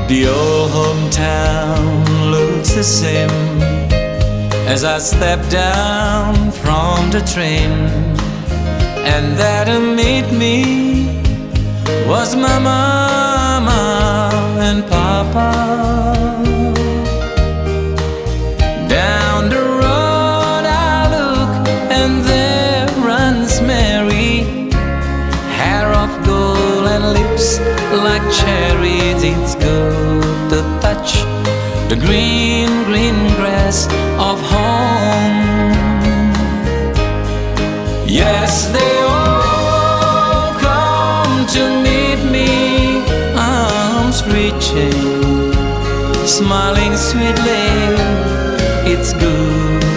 The old hometown looks the same as I step down from the train, and there to meet me was my mama and papa. Down the road I look, and there runs Mary, hair of gold and lips like cherries. It's good to touch the green, green grass of home. Yes, they all come to meet me, arms reaching, smiling sweetly.